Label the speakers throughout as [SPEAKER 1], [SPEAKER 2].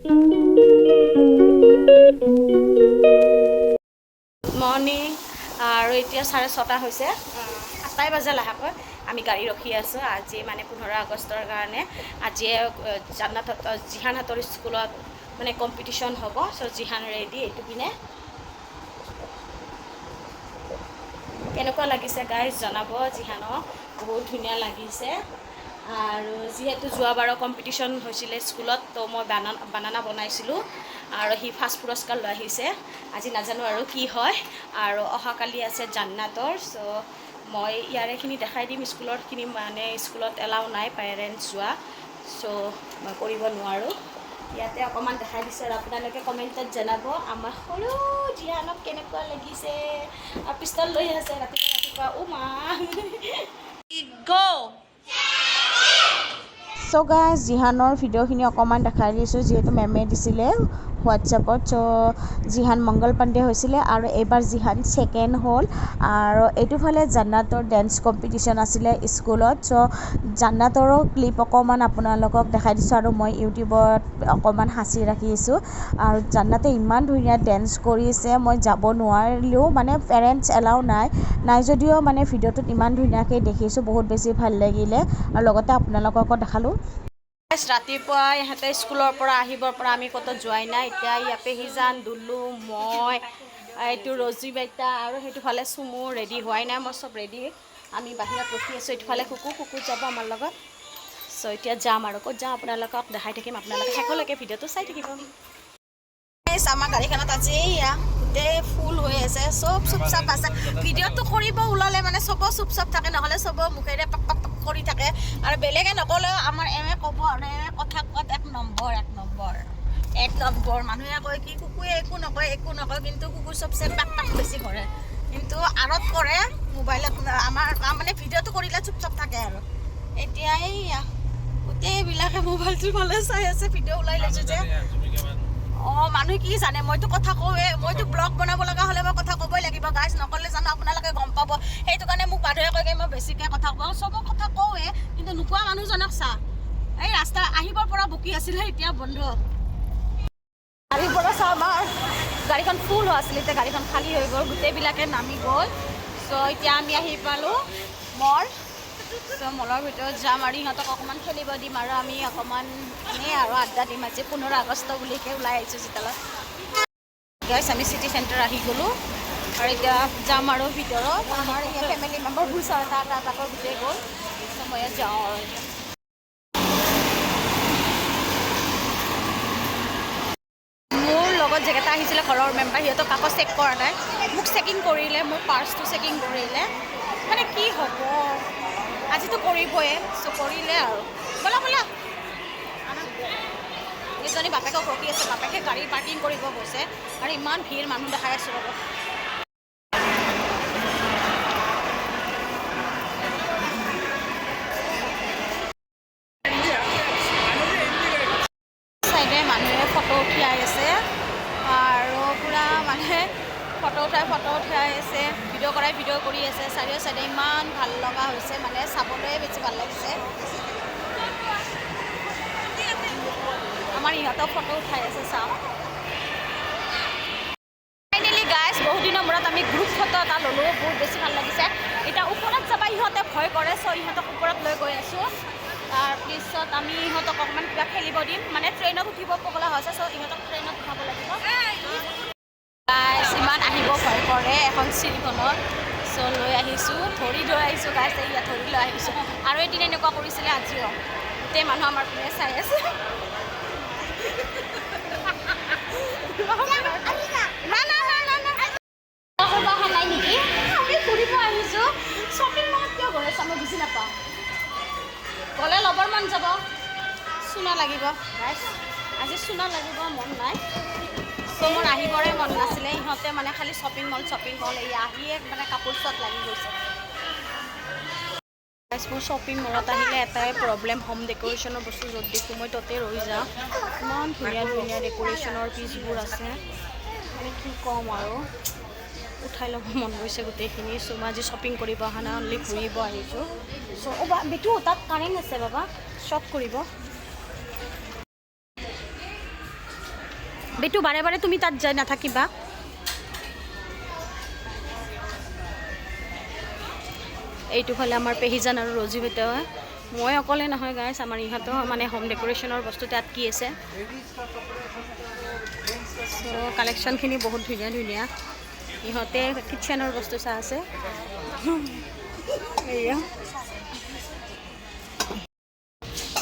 [SPEAKER 1] Morning আৰু এতিয়া 6:30 হৈছে, 7টাই বাজে লাহেকৈ আমি গাড়ী ৰখি আছোঁ। আজি মানে 15 আগষ্টৰ কাৰণে আজি জিহানহঁতৰ স্কুলত মানে কম্পিটিশ্যন হ'ব। চ' জিহান ৰেডি। এইটো পিনে কেনেকুৱা লাগিছে গাইজ জনাব। জিহানক বহুত ধুনীয়া লাগিছে। আৰু যিহেতু যোৱাবাৰৰ কম্পিটিশ্যন হৈছিলে স্কুলত, তো মই বানানা বনাইছিলোঁ আৰু সি ফাৰ্ষ্ট পুৰস্কাৰ লৈ আহিছে। আজি নাজানো আৰু কি হয়। আৰু অহাকালি আছে জান্নাতৰ। চ' মই ইয়াৰেখিনি দেখাই দিম। স্কুলৰখিনি মানে স্কুলত এলাউ নাই পেৰেণ্টছ যোৱা, চ' মই কৰিব নোৱাৰোঁ। ইয়াতে অকণমান দেখাই দিছোঁ আৰু আপোনালোকে কমেণ্টত জনাব আমাৰ সৰু জিহানক কেনেকুৱা লাগিছে। আৰু পিষ্টল লৈ আছে ৰাতিপুৱা মা গ'। চ' গাইজ জিহানৰ ভিডিঅ'খিনি অকণমান দেখাই দিছোঁ, যিহেতু মেমে দিছিলে হোৱাটছএপত। চ' জিহান মংগল পাণ্ডে হৈছিলে আৰু এইবাৰ জিহান ছেকেণ্ড হ'ল। আৰু এইটোফালে জান্নাতৰ ডেন্স কম্পিটিশ্যন আছিলে স্কুলত। চ' জান্নাতৰো ক্লিপ অকণমান আপোনালোকক দেখাই দিছোঁ আৰু মই ইউটিউবত অকণমান সাঁচি ৰাখিছোঁ। আৰু জান্নাতে ইমান ধুনীয়া ডেন্স কৰিছে, মই যাব নোৱাৰিলেও মানে পেৰেণ্টছ এলাউ নাই যদিও মানে ভিডিঅ'টোত ইমান ধুনীয়াকৈ দেখিছোঁ, বহুত বেছি ভাল লাগিলে। আৰু লগতে আপোনালোককো দেখালোঁ। ৰাতিপুৱা ইহঁতে স্কুলৰ পৰা আহিবৰ পৰা আমি ক'তো যোৱাই নাই। এতিয়া ইয়াতে সিজান, দুলু, মই, এইটো ৰজি বাইতা আৰু সেইটোফালে চুমু ৰেডি হোৱাই নাই। মই চব ৰেডি, আমি বাহিৰত ৰখি আছোঁ। এইটোফালে কুকু যাব আমাৰ লগত। চ' এতিয়া যাম আৰু ক'ত যাওঁ আপোনালোকক দেখাই থাকিম। আপোনালোকে শেষলৈকে ভিডিঅ'টো চাই থাকিব। আমাৰ গাড়ীখনত আজি গোটেই ফুল হৈ আছে, চব চুপ-চাপ আছে। ভিডিঅ'টো কৰিব ওলালে মানে চব চুপ-চাপ থাকে, নহ'লে চব মুখেৰে পাক পাক কৰি থাকে। আৰু বেলেগে নক'লেও আমাৰ এমে ক'ব আৰু কথা কোৱাত এক নম্বৰ। মানুহে কয় কি কুকুৱে একো নকয়, কিন্তু কুকুৰ চবচে পাক বেছি কৰে। কিন্তু আঁৰত কৰে মোবাইলত। আমাৰ মানে ভিডিঅ'টো কৰিলে চুপ-চাপ থাকে। আৰু এতিয়া এইয়া গোটেইবিলাকে মোবাইলটোৰ ফালে চাই আছে। ভিডিঅ' ওলাই লৈছোঁ যে মানুহে কি জানে, মইতো কথা কওঁৱে। মইতো ব্লগ বনাব লগা হ'লে মই কথা ক'বই লাগিব গাইজ। নক'লে জানো আপোনালোকে গম পাব। সেইটো কাৰণে মোক মানুহে কয় মই বেছিকৈ কথা কওঁ। চব কথা কওঁৱে, কিন্তু নোকোৱা মানুহজনক এই ৰাস্তা আহিবৰ পৰা বকি আছিলে, এতিয়া বন্ধ। গাড়ীৰ পৰা আমাৰ গাড়ীখন ফুল হৈ আছিলে, এতিয়া গাড়ীখন খালী হৈ গ'ল, গোটেইবিলাকে নামি গ'ল। চ' এতিয়া আমি আহি পালোঁ মল। চ' মলৰ ভিতৰত যাম আৰু ইহঁতক অকণমান খেলিব দিম আৰু আমি অকণমান এনেই আৰু আড্ডা দিম। আজি 15 আগষ্ট বুলিকে ওলাই আহিছোঁ চোতালত। গাইজ আমি চিটি চেণ্টাৰ আহি গ'লোঁ আৰু এতিয়া যাম আৰু ভিতৰত। আমাৰ এতিয়া ফেমিলি মেম্বাৰবোৰ এটা গোটেই গ'ল। চ' মই যাওঁ আৰু মোৰ লগত যেকেইটা আহিছিলে ঘৰৰ মেম্বাৰ, সিহঁতক কাকো চেক কৰা নাই। মোক চেকিং কৰিলে, মোৰ পাৰ্চটো চেকিং কৰিলে। মানে কি হ'ব, আজিতো কৰিবই। চ' কৰিলে আৰু ব'লা এইজনী বাপেকক ৰখি আছে। বাপেকে গাড়ী পাৰ্কিং কৰিব গৈছে আৰু ইমান ভিৰ মানুহ দেখাই আছোঁ ৰ'ব। চাইডে মানুহে ফটো উঠাই আছে আৰু পূৰা মানুহে ফটো উঠাই আছে, ভিডিঅ' কৰি আছে। চাইডে ইমান ভাল লগা হৈছে, মানে চাবলৈ বেছি ভাল লাগিছে। আমাৰ ইহঁতক ফটো উঠাই আছে, চাওঁ। ফাইনেলি গাইজ বহুত দিনৰ মূৰত আমি গ্ৰুপ ফটো এটা ল'লোঁ, বহুত বেছি ভাল লাগিছে। এতিয়া ওপৰত যাবা ইহঁতে ভয় কৰে, চ' ইহঁতক ওপৰত লৈ গৈ আছোঁ। তাৰপিছত আমি ইহঁতক অকণমান কিবা খেলিব দিম, মানে ট্ৰেইনত উঠিব পগলা হৈছে। চ' ইহঁতক ট্ৰেইনত উঠাব লাগিব। গাইজ ইমান আহিব ভয় কৰে এখন চিৰিখনত। চ' লৈ আহিছোঁ, ধৰি আহিছোঁ গাইজ। ইয়াত ধৰি লৈ আহিছোঁ। আৰু এদিন এনেকুৱা কৰিছিলে, আজিও গোটেই মানুহ আমাৰ পিনে চাই আছে। নাই নেকি, আমি ফুৰিব আহিছোঁ। শ্বপিং মলত কিয় গৈ আছোঁ মই বুজি নাপাওঁ। গ'লে ল'বৰ মন যাব, চুনা লাগিব গাইজ। আজি চুনা লাগিব মন নাই। চ' মোৰ আহিবৰে মন নাছিলে। ইহঁতে মানে খালি শ্বপিং মল এই আহিয়ে মানে কাপোৰ চোৱাত লাগি গৈছে। মোৰ শ্বপিং মলত আহিলে এটাই প্ৰব্লেম, হোম ডেক'ৰেশ্যনৰ বস্তু য'ত দেখোঁ মই ত'তে ৰৈ যাওঁ। ইমান ধুনীয়া ডেক'ৰেশ্যনৰ পিচবোৰ আছে, মানে কি ক'ম আৰু। উঠাই ল'ব মন গৈছে গোটেইখিনি। চ' মই আজি শ্বপিং কৰিব অহা নাই, অনলি ঘূৰিব আহিছোঁ। চ' বেটু তাত কাৰেণ্ট আছে বাবা, শ্বট কৰিব।
[SPEAKER 2] বেটু বাৰে বাৰে তুমি তাত যাই নাথাকিবা। এইটো ফালে আমাৰ পেহীজান আৰু ৰজি বাইদেউ হয়। মই অকলে নহয় গাইছ, আমাৰ ইহঁতেও মানে হোম ডেক'ৰেশ্যনৰ বস্তু তাত কি আছে। চ' কালেকশ্যনখিনি বহুত ধুনীয়া ধুনীয়া। ইহঁতে কিটচেনৰ বস্তু চাই আছে। এয়া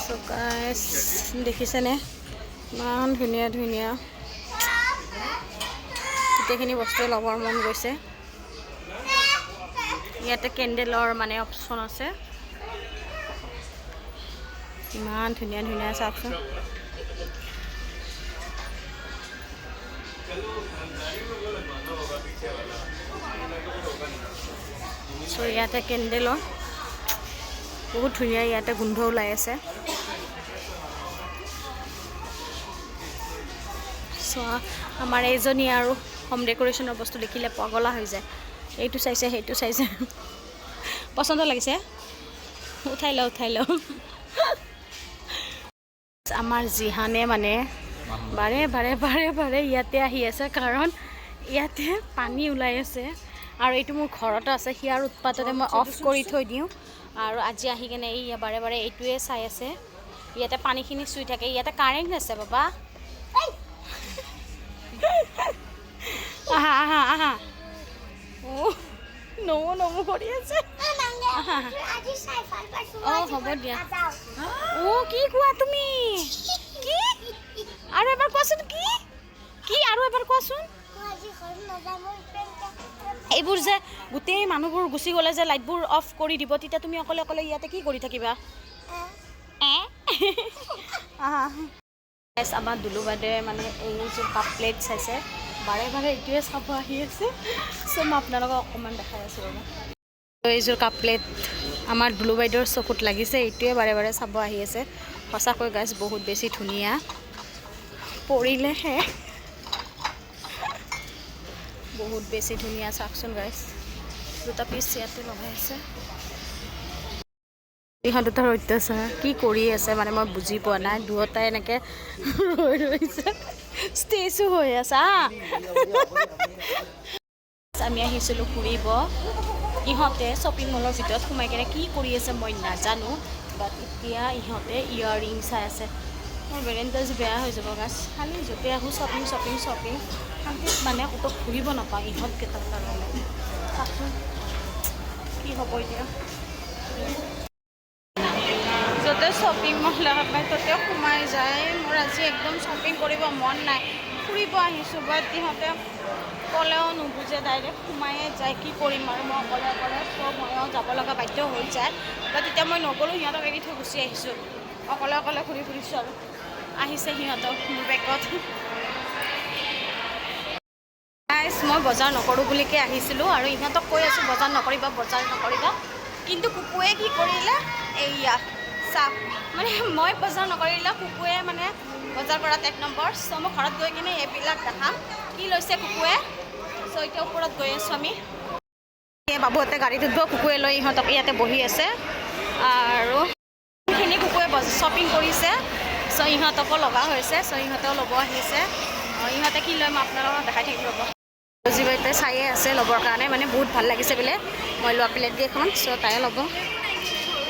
[SPEAKER 2] চ' গাইছ দেখিছেনে ইমান ধুনীয়া ধুনীয়া গোটেইখিনি বস্তুৱে ল'বৰ মন গৈছে। ইয়াতে কেণ্ডেলৰ মানে অপশ্যন আছে। ইমান ধুনীয়া ধুনীয়া চাওকচোন। চ' ইয়াতে কেণ্ডেলৰ বহুত ধুনীয়া, ইয়াতে গোন্ধ ওলাই আছে। চ' আমাৰ এইজনী আৰু হোম ডেক'ৰেশ্যনৰ বস্তু দেখিলে পগলা হৈ যায়। এইটো চাইছে সেইটো চাইছে, পচন্দ লাগিছে, উঠাই লওঁ উঠাই লওঁ। আমাৰ জিহানে মানে বাৰে বাৰে বাৰে বাৰে ইয়াতে আহি আছে, কাৰণ ইয়াতে পানী ওলাই আছে। আৰু এইটো মোৰ ঘৰতে আছে, সিয়াৰ উৎপাততে মই অফ কৰি থৈ দিওঁ। আৰু আজি আহি কেনে এই বাৰে বাৰে এইটোৱে চাই আছে। ইয়াতে পানীখিনি চুই থাকে। ইয়াতে কাৰেণ্ট আছে বাবা। আহা আহা আহা। নমো নমো কৰি আছে। অঁ হ'ব দিয়া। অঁ কি কোৱা তুমি? কি আৰু এবাৰ কোৱাচোন, কি কি আৰু এবাৰ কোৱাচোন। এইবোৰ যে গোটেই মানুহবোৰ গুচি গ'লে যে লাইটবোৰ অফ কৰি দিব, তেতিয়া তুমি অকলে অকলে ইয়াতে কি কৰি থাকিবা? আমাৰ দুলু বাইদেৱে মানে এইযোৰ কাপ প্লেট চাইছে, বাৰে বাৰে এইটোৱে চাব আহি আছে। চ' মই আপোনালোকক অকণমান দেখাই আছোঁ ৰ'ব। এইযোৰ কাপ প্লেট আমাৰ দুলু বাইদেউৰ চকুত লাগিছে, এইটোৱে বাৰে বাৰে চাব আহি আছে। সঁচাকৈ গাইছ বহুত বেছি ধুনীয়া, পৰিলেহে বহুত বেছি ধুনীয়া। চাওকচোন গাইছ, দুটা পিচ ইয়াতে লগাই আছে। ইহঁত দুটাৰ অত্যাচাৰ কি কৰি আছে মানে মই বুজি পোৱা নাই। দুয়োটাই এনেকৈ ৰৈ ৰৈছে, ষ্টেজো হৈ আছে। আমি আহিছিলোঁ ফুৰিব, ইহঁতে শ্বপিং মলৰ ভিতৰত সোমাই কেনে কি কৰি আছে মই নাজানো। বাট এতিয়া ইহঁতে ইয়াৰৰিং চাই আছে। মোৰ ভেলেণ্টাইনছ বেয়া হৈ যাব গাছ, খালি য'তে আহোঁ শ্বপিং শ্বপিং শ্বপিং, শান্তিত মানে ক'তো ঘূৰিব নাপাওঁ ইহঁতকেইটাৰ কাৰণে। চাচোন কি হ'ব এতিয়া। য'তে শ্বপিং মল দেখা পায় ত'তে সোমাই যায়। মোৰ আজি একদম শ্বপিং কৰিব মন নাই, ফুৰিব আহিছোঁ। বাট ইহঁতে ক'লেও নুবুজে, ডাইৰেক্ট সোমায়ে যায়। কি কৰিম আৰু মই অকলে অকলে, চ' ময়ো যাব লগা বাধ্য হৈ যায়। বাট এতিয়া মই নগ'লোঁ, সিহঁতক এৰি থৈ গুচি আহিছোঁ। অকলে অকলে ঘূৰি ফুৰিছোঁ আৰু আহিছে সিহঁতক মোৰ বেগত। মই বজাৰ নকৰোঁ বুলিকৈ আহিছিলোঁ আৰু ইহঁতক কৈ আছোঁ বজাৰ নকৰিবা বজাৰ নকৰিবা, কিন্তু কুকুৱে কি কৰিলে, এইয়া চাওক মানে মই বজাৰ নকৰিলে কুকুৱে মানে বজাৰ কৰাত 1 নম্বৰ। চ' মই ঘৰত গৈ কিনে এইবিলাক দেখাম কি লৈছে কুকুৱে। চ' এতিয়া ওপৰত গৈ আছোঁ আমি। বাবুহঁতে গাড়ীত উঠিব, কুকুৱে লৈ ইহঁতক ইয়াতে বহি আছে। আৰু সেইখিনি কুকুৱে শ্বপিং কৰিছে, চ' ইহঁতকো লগা হৈছে। চ' ইহঁতেও ল'ব আহিছে। ইহঁতে কি লয় মই আপোনালোকক দেখাই থাকিব ৰ'ব। ৰজি বাইতে চায়ে আছে ল'বৰ কাৰণে, মানে বহুত ভাল লাগিছে বোলে মই লোৱা প্লেট কেইখন। চ' তাই ল'ব।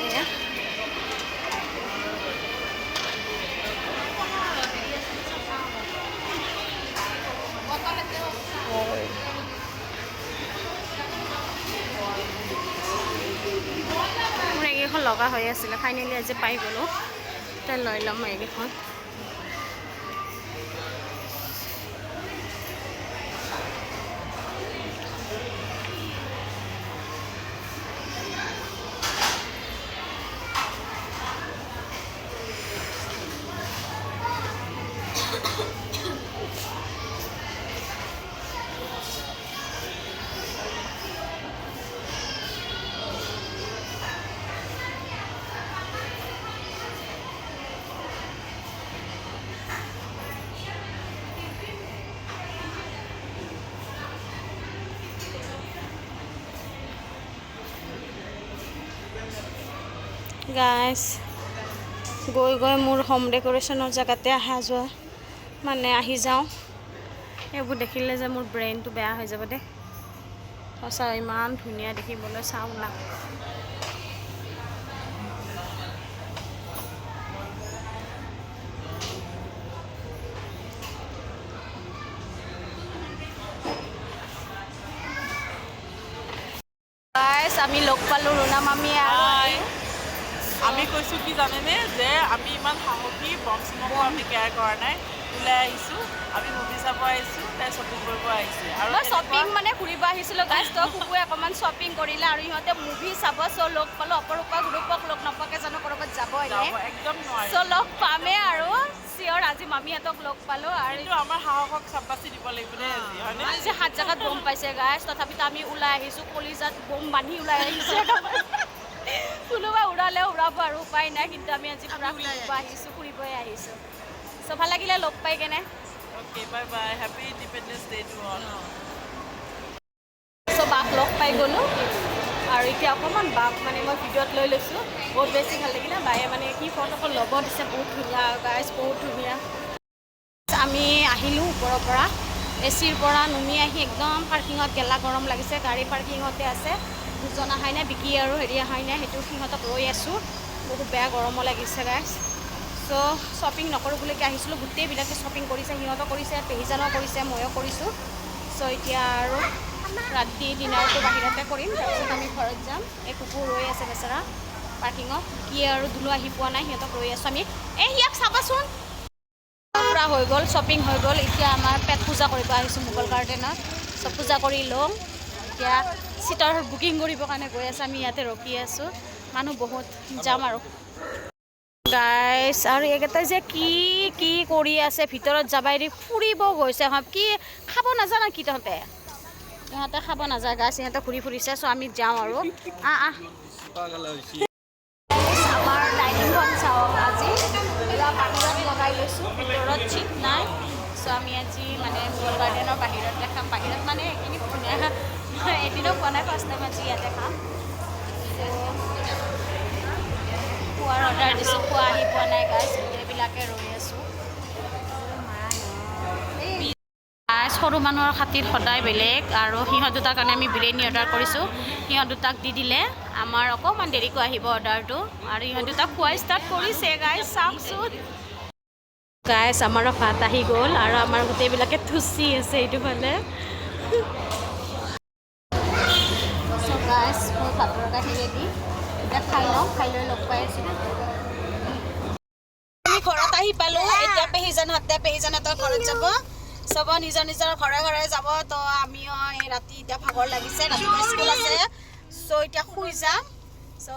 [SPEAKER 2] এয়া মোৰ এইকেইখন লগা হৈ আছিলে, ফাইনেলি আজি পাই গ'লোঁ। তাই লৈ ল'ম মই এইকেইখন। গাইছ গৈ গৈ মোৰ হোম ডেক'ৰেশ্যনৰ জেগাতে অহা যোৱা মানে আহি যাওঁ। এইবোৰ দেখিলে যে মোৰ ব্ৰেইনটো বেয়া হৈ যাব দেই সঁচা ইমান ধুনীয়া দেখিবলৈ চাওঁ না আমি লগ পালোঁ ৰুণা মামী আৰু
[SPEAKER 3] আমি কৈছোঁ কি জানেনে যে আমি ইমান সাহসী বম চিমকো আমি কেয়াৰ কৰা নাই ওলাই আহিছোঁ আমি মুভি চাব আহিছোঁ তাই শ্বপিং কৰিব আহিছে আৰু
[SPEAKER 2] মই শ্বপিং মানে ঘূৰিব আহিছিলোঁ গাইজ তো কুকুৱে অকণমান শ্বপিং কৰিলে আৰু ইহঁতে মুভি চাব চ' লগ পালোঁ অপৰূপা গ্ৰুপক লগ নাপাকে জানো ক'ৰবাত যাব
[SPEAKER 3] একদম নোৱাৰি
[SPEAKER 2] চ' লগ পামেই আৰু চিয়ৰ আজি মামীহঁতক লগ পালোঁ আৰু
[SPEAKER 3] আমাৰ সাহসক চাবাচি দিব লাগিব দেই আজি হয়নে
[SPEAKER 2] আজি 7 জেগাত বম পাইছে গাইজ তথাপিতো আমি ওলাই আহিছোঁ কলিজাত বম বান্ধি ওলাই আহিছে কোনোবা উৰালেও উৰাব আৰু উপায় নাই কিন্তু আমি আজি পূৰা ফুৰিব আহিছোঁ ফুৰিবই আহিছোঁ চ' ভাল লাগিলে লগ পাই কেনে
[SPEAKER 3] okay bye bye happy independence day to all
[SPEAKER 2] চ' বাক লগ পাই গ'লোঁ আৰু এতিয়া অকণমান বাক মানে মই ভিডিঅ'ত লৈ লৈছোঁ বহুত বেছি ভাল লাগিলে বায়ে মানে কি ফটো ল'ব দিছে বহুত ধুনীয়া গাইজ বহুত ধুনীয়া আমি আহিলোঁ ওপৰৰ পৰা এচিৰ পৰা নুমি আহি একদম পাৰ্কিঙত গেলা গৰম লাগিছে গাড়ী পাৰ্কিঙতে আছে দুজন আহাই নাই বিকি আৰু হেৰি আহাই নাই সেইটো সিহঁতক ৰৈ আছোঁ বহুত বেয়া গৰমো লাগিছে গাইজ চ' শ্বপিং নকৰোঁ বুলিকৈ আহিছিলোঁ গোটেইবিলাকে শ্বপিং কৰিছে সিহঁতো কৰিছে পেহীজানো কৰিছে ময়ো কৰিছোঁ চ' এতিয়া আৰু ৰাতি ডিনাৰটো বাহিৰতে কৰিম তাৰপিছত আমি ঘৰত যাম এই কুকুৰ ৰৈ আছে বেচেৰা পাৰ্কিঙত কি আৰু দুলো আহি পোৱা নাই সিহঁতক ৰৈ আছোঁ আমি ইয়াক চাবাচোন পূৰা হৈ গ'ল শ্বপিং হৈ গ'ল এতিয়া আমাৰ পেট পূজা কৰিব আহিছোঁ মোগল গাৰ্ডেনত চ' পূজা কৰি লওঁ এতিয়া চিটৰ বুকিং কৰিবৰ কাৰণে গৈ আছে আমি ইয়াতে ৰখি আছোঁ মানুহ বহুত যাম আৰু গাইজ আৰু এইকেইটাই যে কি কৰি আছে ভিতৰত যাবাই দি ফুৰিব গৈছে কি খাব নাজানা কি তহঁতে ইহঁতে খাব নাযায় গাইজ ইহঁতে ঘূৰি ফুৰিছে চ' আমি যাওঁ আৰু আমাৰ ডাইনিংখন চাওক আজি পুৰা বাহিৰত লগাই লৈছোঁ ভিতৰত চিট নাই চ' আমি আজি মানে মোগল গাৰ্ডেনৰ বাহিৰতে খাম বাহিৰত মানে এইখিনি ধুনীয়া এদিনো খোৱা নাই ফাৰ্ষ্ট টাইম আজি ইয়াতে খাম খোৱাৰ অৰ্ডাৰ দিছোঁ খোৱা আহি পোৱা নাই গাইজ গোটেইবিলাকে ৰৈ আছোঁ সৰু মানুহৰ খাতিৰ সদায় বেলেগ আৰু সিহঁত দুটাৰ কাৰণে আমি বিৰিয়ানী অৰ্ডাৰ কৰিছোঁ সিহঁত দুটাক দি দিলে আমাৰ অকণমান দেৰিকৈ আহিব অৰ্ডাৰটো আৰু সিহঁত দুটাক খোৱা ষ্টাৰ্ট কৰিছে গাইজ চাওকচোন গাইজ আমাৰো ভাত আহি গ'ল আৰু আমাৰ গোটেইবিলাকে থুচি আছে এইটো ফালে গাইজ মোৰ ভাতৰ কাঢ়ি ৰেডি এতিয়া খাই লওঁ খাই লৈ লগ পাই আছোঁ আমি ঘৰত আহি পালোঁ এতিয়া পেহীজানহঁতৰ ঘৰত যাব চব নিজৰ নিজৰ ঘৰে ঘৰে যাব তো আমিও এই ৰাতি এতিয়া ভাগৰ লাগিছে ৰাতিপুৱা স্কুল আছে চ' এতিয়া শুই যাম চ'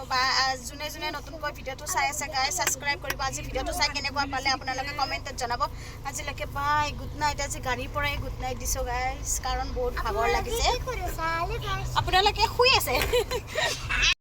[SPEAKER 2] যোনে যোনে নতুনকৈ ভিডিঅ'টো চাই আছে গাইজ ছাবস্ক্ৰাইব কৰিব আজি ভিডিঅ'টো চাই কেনেকুৱা পালে আপোনালোকে কমেণ্টত জনাব আজিলৈকে বাই গুড নাইট আজি গাড়ীৰ পৰাই গুড নাইট দিছোঁ গাইজ কাৰণ বহুত ভাগৰ লাগিছে আপোনালোকে শুই আছে